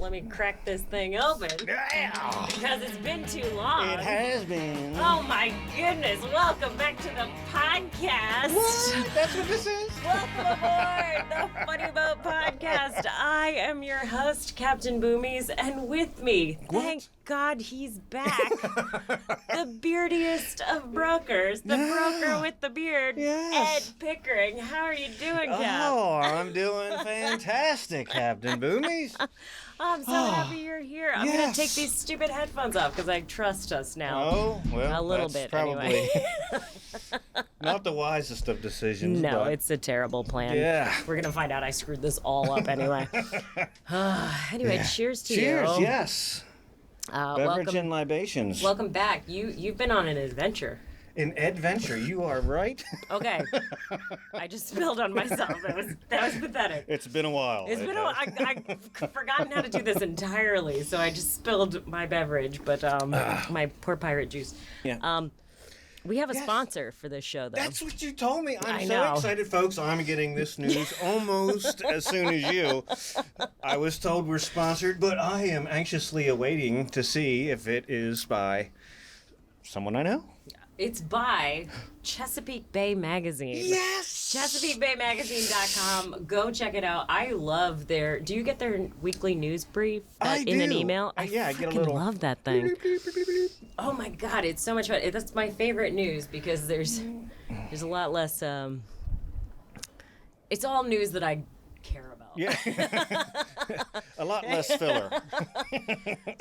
let me crack this thing open. Yeah. Because it's been too long. It has been. Oh my goodness. Welcome back to the podcast. What? That's what this is? Welcome aboard the Funny Boat Podcast. I am your host, Captain Boomies, and with me, thank God he's back, the beardiest of brokers, the broker with the beard, Yes. Ed Pickering. How are you doing, Cap? Oh, I'm doing fantastic, Captain Boomies. I'm so happy you're here. I'm going to take these stupid headphones off because I trust us now. Oh, well, a little that's bit, probably anyway. not the wisest of decisions. No, but it's a terrible plan. Yeah. We're going to find out I screwed this all up anyway. Anyway, cheers to you. Cheers, yes. Beverage and welcome, libations. welcome back. You've been on an adventure. In Edventure, you are right. Okay. I just spilled on myself. That was pathetic. It's been a while. It's been I've forgotten how to do this entirely, so I just spilled my beverage, but my poor pirate juice. Yeah. We have a sponsor for this show, though. That's what you told me. I'm I so know. excited, folks. I'm getting this news almost as soon as you. I was told we're sponsored, but I am anxiously awaiting to see if it is by someone I know. It's by Chesapeake Bay Magazine. Yes! ChesapeakeBayMagazine.com. Go check it out. I love their... Do you get their weekly news brief in do. an email? I get a fucking little... love that thing. Oh my God, it's so much fun. That's my favorite news because there's a lot less... it's all news that I care about. Yeah. A lot less filler.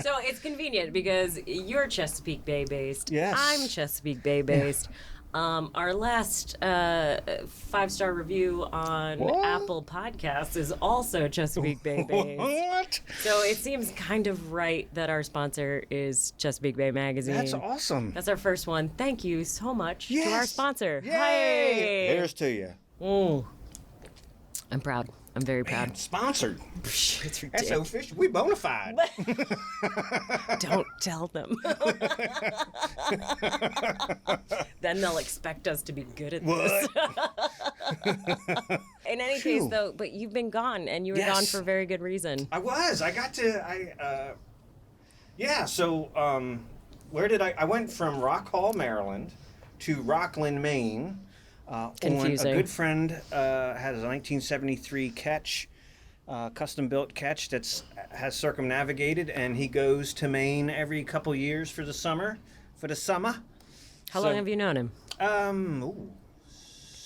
So it's convenient because you're Chesapeake Bay based. Yes. I'm Chesapeake Bay based. Our last 5-star review on Apple Podcasts is also Chesapeake Bay based. What? So it seems kind of right that our sponsor is Chesapeake Bay Magazine. That's awesome. That's our first one. Thank you so much to our sponsor. Yay! Hey! Here's to you. I'm proud. I'm very proud. Man, sponsored. It's That's ridiculous. so official. We bona fide. Don't tell them. Then they'll expect us to be good at this. In any case, though, but you've been gone, and you were gone for a very good reason. I was. I got to. So where did I went from Rock Hall, Maryland, to Rockland, Maine. Confusing. A good friend has a 1973 ketch, custom-built ketch has circumnavigated, and he goes to Maine every couple years for the summer. How long have you known him?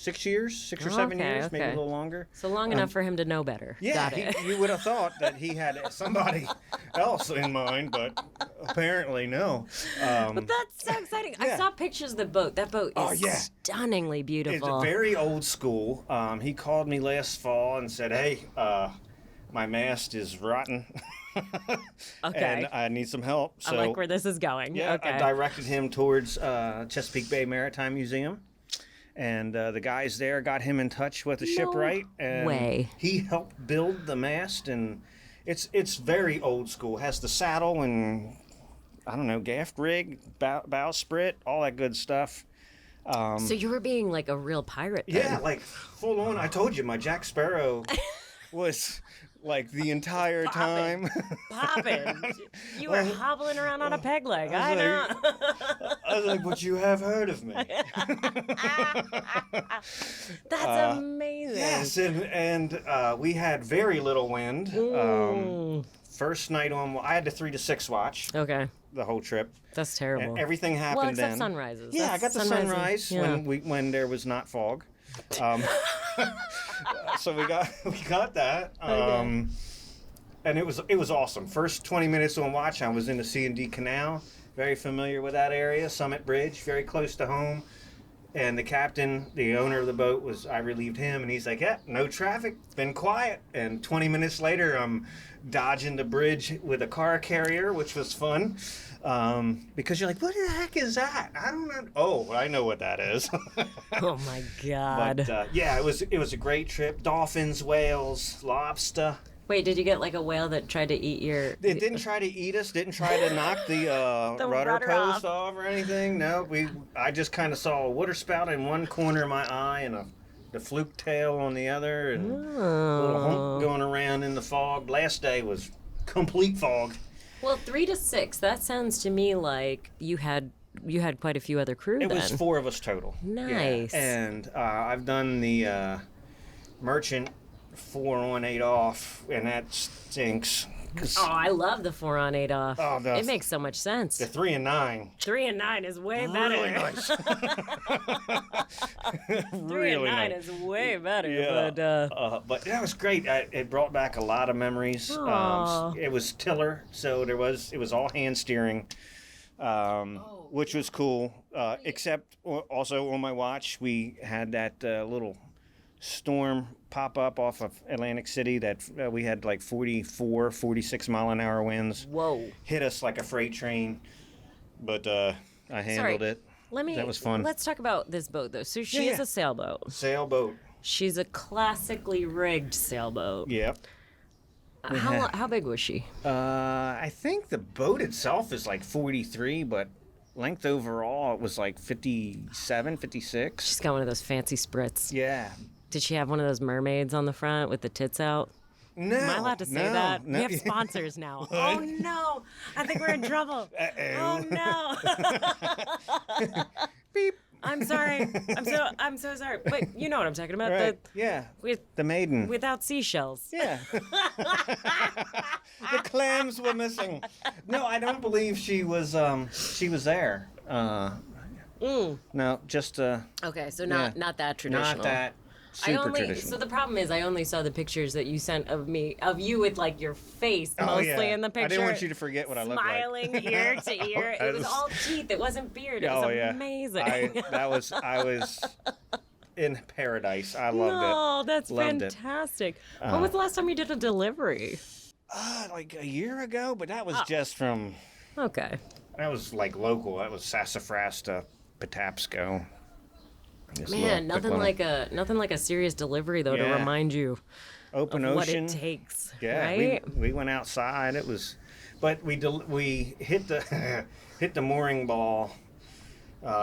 6 years, 6 or 7 years, maybe a little longer. So long enough for him to know better. Yeah, Got it. you would have thought that he had somebody else in mind, but apparently no. But that's so exciting. I saw pictures of the boat. That boat is stunningly beautiful. It's very old school. He called me last fall and said, hey, my mast is rotten. Okay. And I need some help. So, I like where this is going. Yeah, Okay. I directed him towards Chesapeake Bay Maritime Museum. And the guys there got him in touch with the shipwright. And way. He helped build the mast, and it's very old school. It has the saddle and, I don't know, gaff rig, bowsprit, all that good stuff. So you were being like a real pirate then. Yeah, like full on. I told you, my Jack Sparrow was like the entire time. Popping. You were hobbling around on a peg leg. I know. I was like, but you have heard of me. That's amazing. Yes, and we had very little wind. First night on, I had the 3 to 6 watch. Okay. The whole trip. That's terrible. And everything happened well, except then. sunrises. Yeah, I got the sunrise when there was not fog. So we got that. And it was awesome. First 20 minutes on watch, I was in the C&D Canal. Very familiar with that area. Summit Bridge, very close to home. And the captain, the owner of the boat, I relieved him, and he's like, yeah, no traffic, been quiet. And 20 minutes later, I'm dodging the bridge with a car carrier, which was fun. Because you're like, what the heck is that? I don't know. Oh, I know what that is. Oh, my God. But, it was a great trip. Dolphins, whales, lobster. Wait, did you get like a whale that tried to eat your... It didn't try to eat us, didn't try to knock the rudder post off or anything. No, I just kind of saw a water spout in one corner of my eye and the fluke tail on the other, and a little hump going around in the fog. Last day was complete fog. Well, 3 to 6. That sounds to me like you had quite a few other crew. It then. was 4 of us total. Nice. Yeah. And I've done the merchant 4 on 8 off, and that stinks. Oh, I love the 4 on 8 off. Oh, it makes so much sense. The 3 and 9. 3 and 9 is way better. Really nice. 3 and 9 is way better. Yeah. But that was great. It brought back a lot of memories. It was tiller, so it was all hand steering, which was cool. Except also on my watch, we had that little storm pop up off of Atlantic City that we had like 44, 46 mile an hour winds. Whoa. Hit us like a freight train, but I handled it. That was fun. Let's talk about this boat though. So she is a sailboat. Sailboat. She's a classically rigged sailboat. Yep. How big was she? I think the boat itself is like 43, but length overall it was like 57, 56. She's got one of those fancy sprits. Yeah. Did she have one of those mermaids on the front with the tits out? No. Am I allowed to say that? No. We have sponsors now. Oh no! I think we're in trouble. Oh no! Beep. I'm sorry. I'm so sorry. But you know what I'm talking about. Right. The maiden. Without seashells. Yeah. The clams were missing. No, I don't believe she was there. No, just Okay, so not that traditional. not that super traditional. So the problem is I only saw the pictures that you sent of you with like your face mostly in the picture. I didn't want you to forget what I looked like. Smiling ear to ear. It was all teeth. It wasn't beard. It was amazing. I was in paradise. I loved it. Oh, that's Loved fantastic. When was the last time you did a delivery? Like a year ago, but that was just from. Okay. That was like local. That was Sassafras to Patapsco. Man, nothing like a serious delivery though to remind you open of ocean. what it takes. Yeah, right? we went outside. It was, but we hit the hit the mooring ball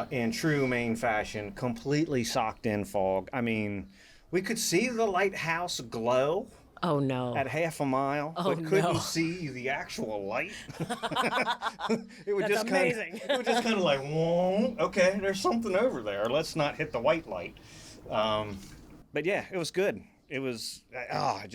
in true Maine fashion, completely socked in fog. I mean, we could see the lighthouse glow. Oh no! At half a mile, but couldn't see the actual light. That's amazing. It was just kind of like, whoa, okay, there's something over there. Let's not hit the white light. But yeah, it was good. It was. I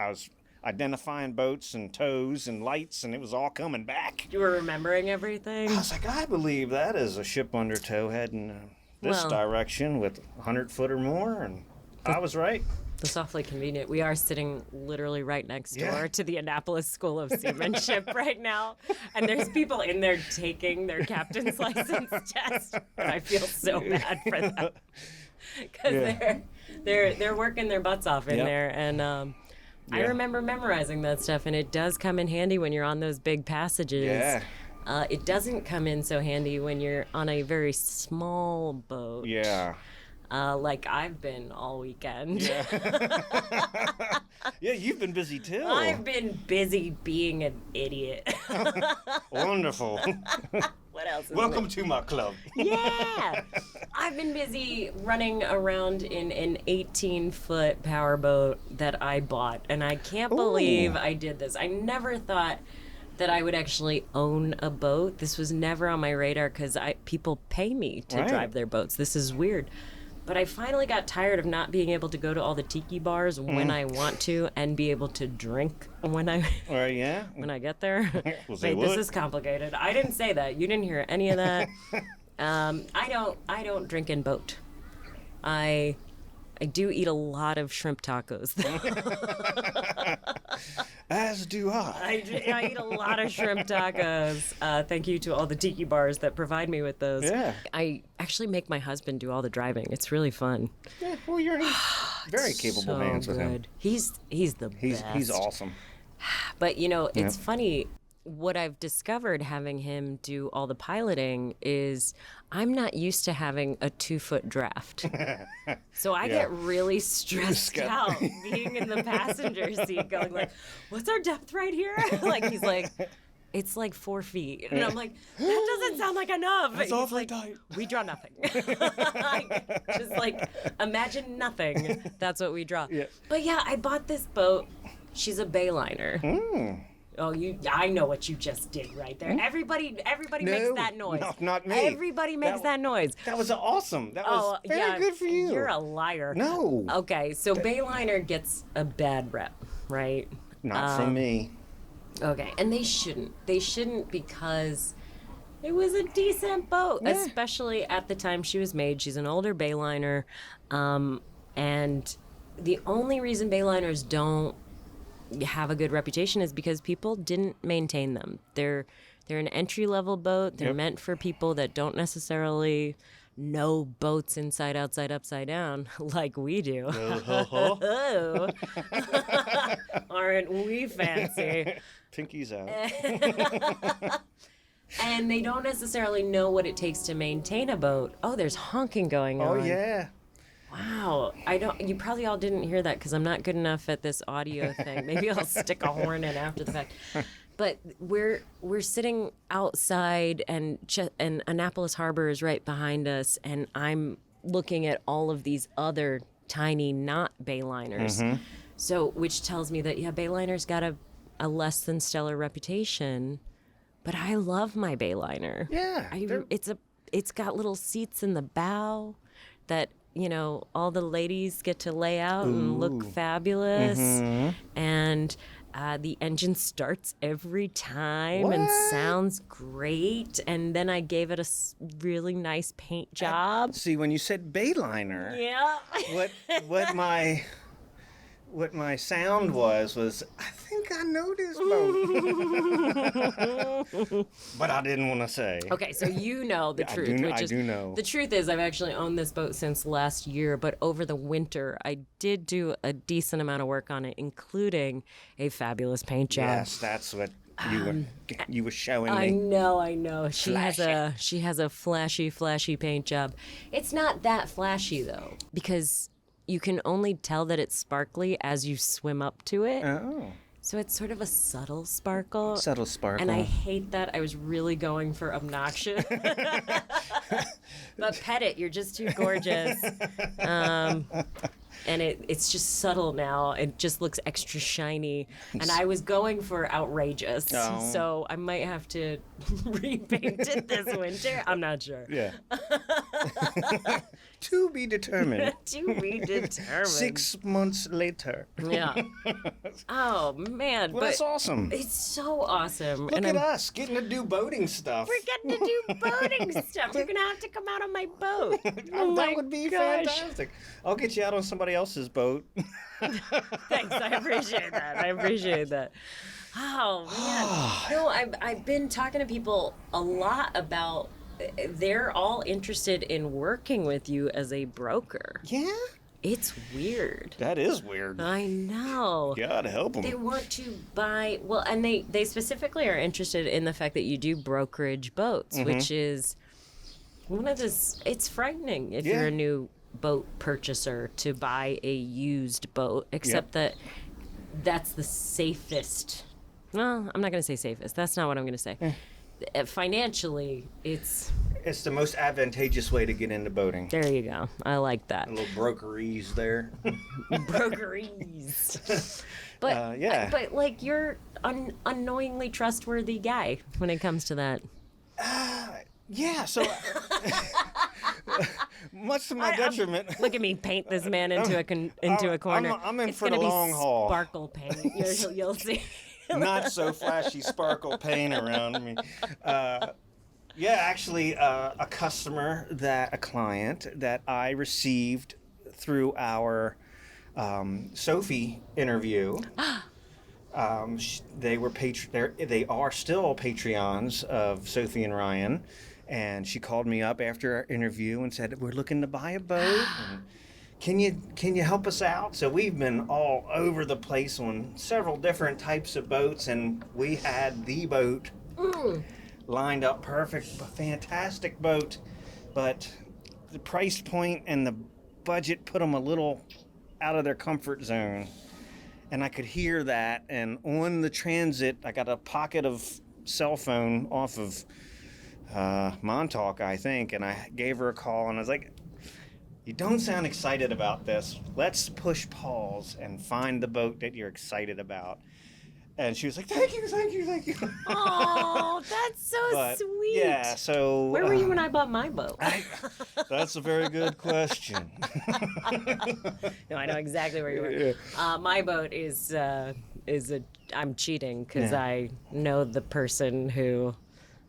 was identifying boats and tows and lights, and it was all coming back. You were remembering everything. I was like, I believe that is a ship under tow heading this direction with 100 foot or more, and I was right. That's awfully convenient. We are sitting literally right next door to the Annapolis School of Seamanship right now, and there's people in there taking their captain's license test, and I feel so bad for them because they're working their butts off in there, and I remember memorizing that stuff, and it does come in handy when you're on those big passages. Yeah. It doesn't come in so handy when you're on a very small boat. Yeah. Like I've been all weekend. Yeah. Yeah, you've been busy too. I've been busy being an idiot. Wonderful. What else? Welcome to my club. Yeah. I've been busy running around in an 18-foot powerboat that I bought, and I can't believe I did this. I never thought that I would actually own a boat. This was never on my radar because people pay me to drive their boats. This is weird. But I finally got tired of not being able to go to all the tiki bars when I want to and be able to drink when I when I get there. Wait, this is complicated. I didn't say that. You didn't hear any of that. I don't drink in boat. I do eat a lot of shrimp tacos. As do I. I eat a lot of shrimp tacos. Thank you to all the tiki bars that provide me with those. Yeah. I actually make my husband do all the driving. It's really fun. Yeah, well, you're in very capable hands with him. He's the best. He's awesome. But it's funny. What I've discovered having him do all the piloting is I'm not used to having a 2-foot draft. So I get really stressed out being in the passenger seat going like, what's our depth right here? Like he's like, it's like 4 feet. And I'm like, that doesn't sound like enough. That's awfully tight. We draw nothing. Just like, imagine nothing. That's what we draw. Yeah. But yeah, I bought this boat. She's a bayliner. Oh, I know what you just did right there. Everybody makes that noise. No, not me. Everybody makes that noise. That was awesome. That was very good for you. You're a liar. No. Okay, so Bayliner gets a bad rep, right? Not from me. Okay, and they shouldn't. They shouldn't because it was a decent boat, especially at the time she was made. She's an older Bayliner, and the only reason Bayliners don't have a good reputation is because people didn't maintain them. They're an entry-level boat. They're meant for people that don't necessarily know boats inside, outside, upside down like we do. Oh. Aren't we fancy? Pinky's out. And they don't necessarily know what it takes to maintain a boat. Oh, there's honking going on. Oh, yeah. Wow, you probably all didn't hear that because I'm not good enough at this audio thing. Maybe I'll stick a horn in after the fact. But we're sitting outside, and Annapolis Harbor is right behind us, and I'm looking at all of these other tiny not Bayliners. So, which tells me that Bayliner's got a less than stellar reputation, but I love my Bayliner. Yeah, it's got little seats in the bow that, all the ladies get to lay out and look fabulous. And the engine starts every time and sounds great. And then I gave it a really nice paint job. See, when you said Bayliner, what my sound was I think I know this boat. But I didn't want to say. Okay, so the truth. I do know. The truth is I've actually owned this boat since last year, but over the winter I did do a decent amount of work on it, including a fabulous paint job. Yes, that's what you were showing me. I know. She has a flashy paint job. It's not that flashy though, because you can only tell that it's sparkly as you swim up to it. Oh. So it's sort of a subtle sparkle. Subtle sparkle. And I hate that. I was really going for obnoxious. But pet it. You're just too gorgeous. And it's just subtle now. It just looks extra shiny. And I was going for outrageous. Oh. So I might have to repaint it this winter. I'm not sure. Yeah. To be determined. To be determined. 6 months later. Yeah. Oh, man. Well, that's awesome. It's so awesome. Look at us getting to do boating stuff. We're getting to do boating stuff. You're going to have to come out on my boat. That would be fantastic. I'll get you out on somebody else's boat. Thanks. I appreciate that. Oh, man. No, I've been talking to people a lot about they're all interested in working with you as a broker. Yeah? It's weird. That is weird. I know. God help them. They want to buy, and they specifically are interested in the fact that you do brokerage boats, which is it's frightening if you're a new boat purchaser to buy a used boat, except that that's the safest. Well, I'm not going to say safest. That's not what I'm going to say. Financially, it's the most advantageous way to get into boating. There you go. I like that. A little brokerese there. Brokerese. But like you're unknowingly trustworthy guy when it comes to that. Yeah, so much to my detriment. Look at me paint this man into a corner. I'm in for the long haul. Sparkle paint. You'll see. Not so flashy sparkle paint around me. Actually, a client that I received through our Sophie interview. They are still Patreons of Sophie and Ryan, and she called me up after our interview and said, "We're looking to buy a boat. And can you help us out?" So we've been all over the place on several different types of boats, and we had the boat lined up perfect, a fantastic boat, but the price point and the budget put them a little out of their comfort zone. And I could hear that, and on the transit, I got a pocket of cell phone off of Montauk, I think, and I gave her a call, and I was like, "You don't sound excited about this. Let's push pause and find the boat that you're excited about." And she was like, thank you, thank you, thank you. Oh, that's so sweet. Yeah, so... Where were you when I bought my boat? That's a very good question. No, I know exactly where you were. My boat is I'm cheating because I know the person who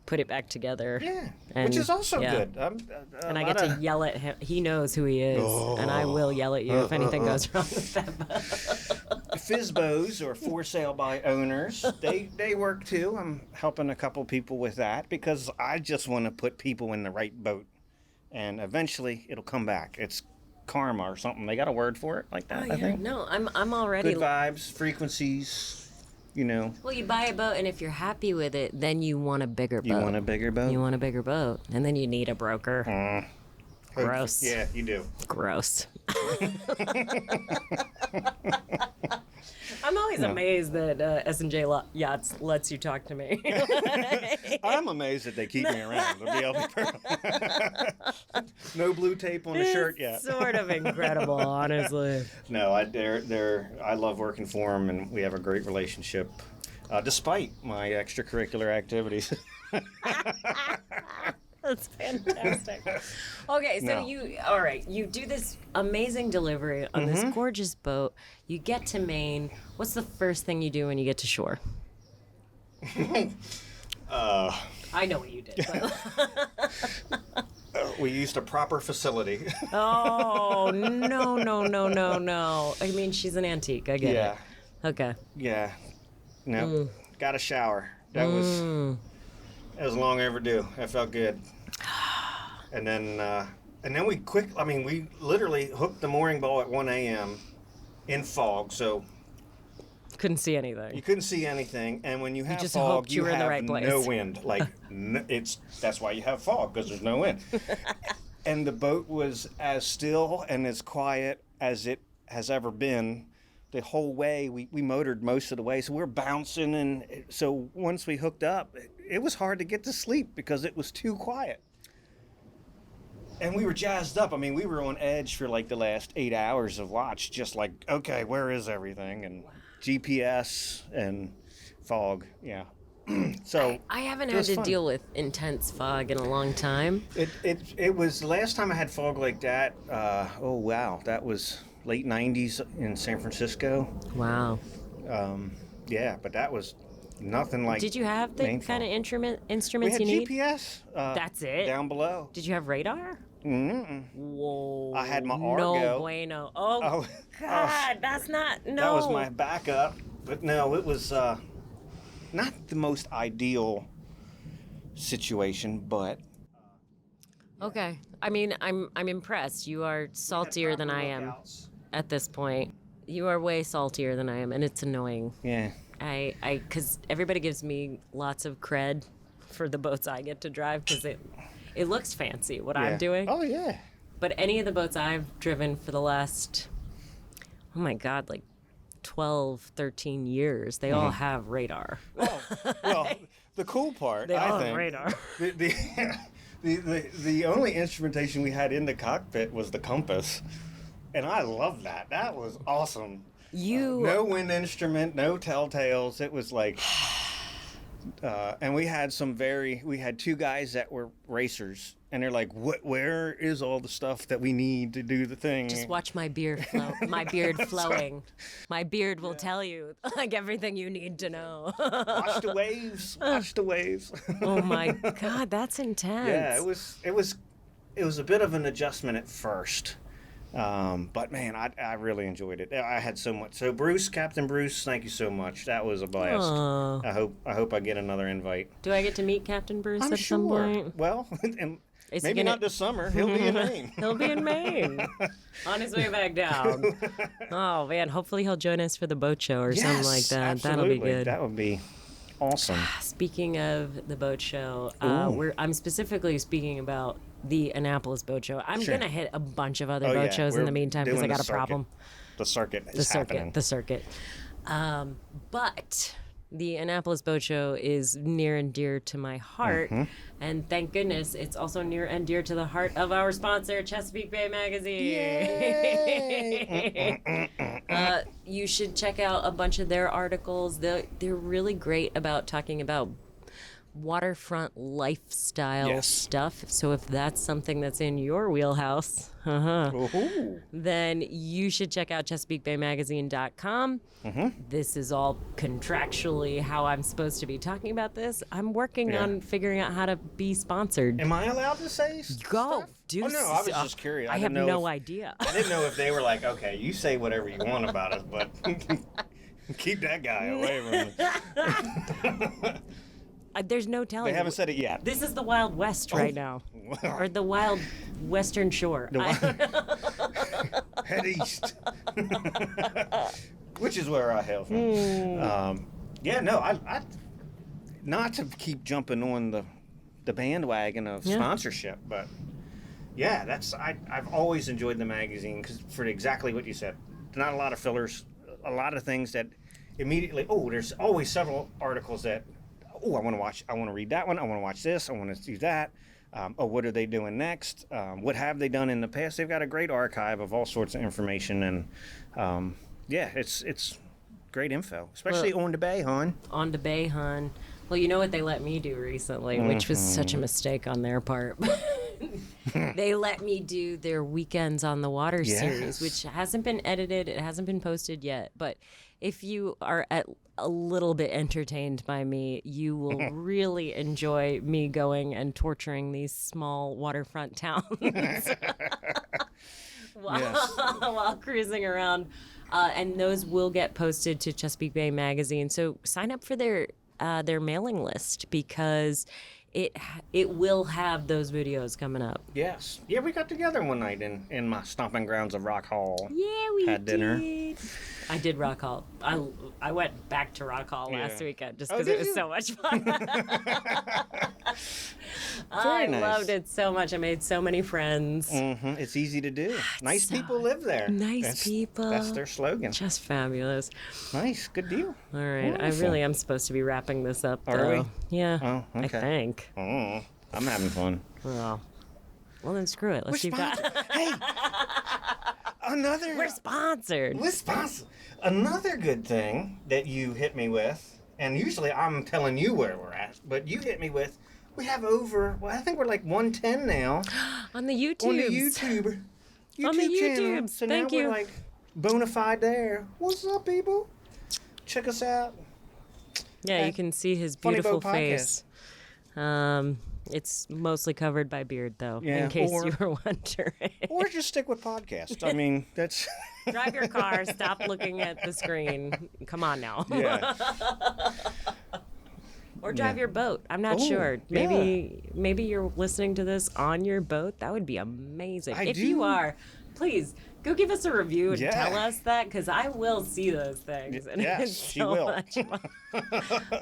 put it back together. Yeah, and, which is also good. And I get to yell at him. He knows who he is, and I will yell at you if anything goes wrong with that boat. Fizbos, or for sale by owners, they work too. I'm helping a couple people with that because I just want to put people in the right boat, and eventually it'll come back. It's karma or something. They got a word for it like that. Oh, yeah. I think. No, I'm already Good vibes, frequencies. You know. Well, you buy a boat, and if you're happy with it, then you want a bigger boat. You want a bigger boat? You want a bigger boat. And then you need a broker. Gross. Yeah, you do. Gross. I'm always amazed that S&J Yachts lets you talk to me. I'm amazed that they keep me around. I'll be perfect. No blue tape on the shirt yet. Sort of incredible, honestly. No, I love working for them, and we have a great relationship, despite my extracurricular activities. That's fantastic. Okay, so you do this amazing delivery on this gorgeous boat. You get to Maine. What's the first thing you do when you get to shore? I know what you did. But... We used a proper facility. Oh, no. I mean, she's an antique. I get it. Okay. Yeah. No, got a shower. That was long overdue. That felt good. And then we literally hooked the mooring ball at 1 a.m. in fog, so couldn't see anything. you couldn't see anything. And when you have just fog, hoped you were in the right place. no wind. Like that's why you have fog, because there's no wind. And the boat was as still and as quiet as it has ever been. The whole way, we motored most of the way, so we're bouncing, and so once we hooked up, it was hard to get to sleep because it was too quiet. And we were jazzed up. I mean, we were on edge for like the last 8 hours of watch, just like, okay, where is everything? And GPS and fog, yeah. So I haven't had to deal with intense fog in a long time. It was the last time I had fog like that. Oh wow, that was late 90s in San Francisco. Wow. Yeah, but that was nothing like. Did you have the kind of instruments you need? We had GPS. That's it? Down below. Did you have radar? Mm-mm. Whoa. I had my Argo. No bueno. Oh, God, that's not, no. That was my backup. But no, it was not the most ideal situation, but... Okay. I mean, I'm impressed. You are saltier than I am at this point. You are way saltier than I am, and it's annoying. Yeah. Because everybody gives me lots of cred for the boats I get to drive, because it looks fancy what I'm doing. Oh, yeah. But any of the boats I've driven for the last, oh my God, like 12, 13 years, they all have radar. Oh, well, the cool part, they all think, have radar. The only instrumentation we had in the cockpit was the compass. And I love that. That was awesome. No wind instrument, no telltales. It was like... and we had two guys that were racers, and they're like, where is all the stuff that we need to do the thing? Just watch my beard flow. My beard flowing. My beard will tell you like everything you need to know. Watch the waves. Watch the waves. Oh my God, that's intense. Yeah, it was a bit of an adjustment at first. But man, I really enjoyed it. I had so much. So Bruce, Captain Bruce, thank you so much. That was a blast. Aww. I hope I get another invite. Do I get to meet Captain Bruce I'm at sure. some point? Well, maybe not this summer. He'll be in Maine. He'll be in Maine. On his way back down. Oh man, hopefully he'll join us for the boat show or something like that. Absolutely. That'll be good. That would be awesome. Speaking of the boat show, I'm specifically speaking about the Annapolis Boat Show. I'm going to hit a bunch of other boat shows in the meantime because I got a problem. The circuit is happening. The circuit. But The Annapolis Boat Show is near and dear to my heart, and thank goodness it's also near and dear to the heart of our sponsor, Chesapeake Bay Magazine. You should check out a bunch of their articles. They're really great about talking about waterfront lifestyle stuff. So if that's something that's in your wheelhouse, then you should check out ChesapeakeBayMagazine.com. This is all contractually how I'm supposed to be talking about this. I'm working on figuring out how to be sponsored. Am I allowed to say Go, stuff? do. Oh, no, I was just curious. I have no idea. I didn't know if they were like, okay, you say whatever you want about us, but keep that guy away from us. There's no telling. They haven't said it yet. This is the Wild West right now. Or the Wild Western Shore. Head east. Which is where I hail from. I not to keep jumping on the bandwagon of sponsorship, but I've always enjoyed the magazine because for exactly what you said. Not a lot of fillers, a lot of things that immediately, there's always several articles that, I want to read that one, I want to watch this, I want to do that. What are they doing next? What have they done in the past? They've got a great archive of all sorts of information, and it's great info, especially on the Bay, hon. On the Bay, hon. Well, you know what they let me do recently, which was such a mistake on their part. They let me do their Weekends on the Water series, which hasn't been edited, it hasn't been posted yet, but if you are a little bit entertained by me, you will really enjoy me going and torturing these small waterfront towns while cruising around. And those will get posted to Chesapeake Bay Magazine. So sign up for their mailing list because it will have those videos coming up. Yes. Yeah, we got together one night in my stomping grounds of Rock Hall. Yeah, we had dinner. I did Rock Hall. I went back to Rock Hall last weekend just because did it was you? so much fun. Very nice. Loved it so much. I made so many friends. It's easy to do. Nice people live there. Nice people. That's their slogan. Just fabulous. Nice. Good deal. All right. Wonderful. I really am supposed to be wrapping this up, though. Are we? Yeah. Oh, okay. I think. Oh, I'm having fun. Well, then screw it. Let's keep that. Hey, We're sponsored. We're sponsored. Another good thing that you hit me with, and usually I'm telling you where we're at, but you hit me with, we have over, I think we're like 110 now. On the YouTube. On the YouTube On the channel. YouTubes. So Thank now you. we're like bona fide there. What's up, people? Check us out. Yeah, you can see his Funny beautiful Boat face. It's mostly covered by beard, though, in case you were wondering. Or just stick with podcasts. I mean, that's... Drive your car, stop looking at the screen. Come on now. Yeah. Or drive your boat. I'm not sure. Maybe you're listening to this on your boat. That would be amazing. If you are, please go give us a review and tell us that, because I will see those things. And Yes, it's she so will. much fun.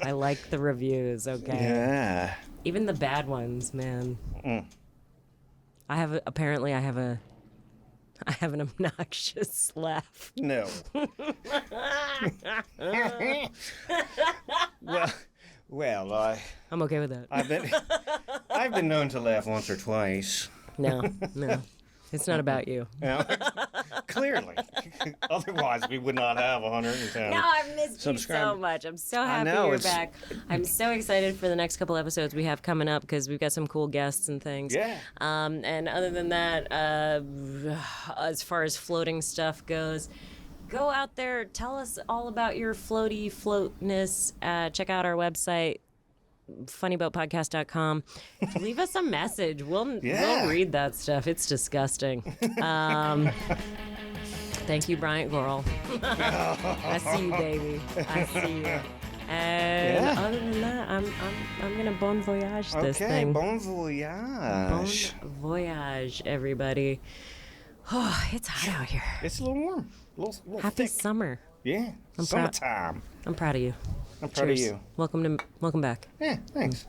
I like the reviews, okay? Yeah. Even the bad ones, man. I have an obnoxious laugh. No. Well, I'm okay with that. I've been known to laugh once or twice. No. It's not about you. Yeah. Clearly. Otherwise, we would not have 110. No, I've missed you so much. I'm so happy you're back. I'm so excited for the next couple episodes we have coming up because we've got some cool guests and things. Yeah. And other than that, as far as floating stuff goes, go out there, tell us all about your floatness. Check out our website, funnyboatpocast.com. Leave us a message. We'll read that stuff. It's disgusting. Thank you, Bryant Goral. I see you, baby. I see you. And other than that, I'm gonna bon voyage this thing. Bon voyage. Bon voyage, everybody. Oh, it's hot out here. It's a little warm. A little Happy thick. summer. Yeah. Summertime. I'm proud of you. I'm proud of Cheers. you. Welcome back. Yeah, thanks.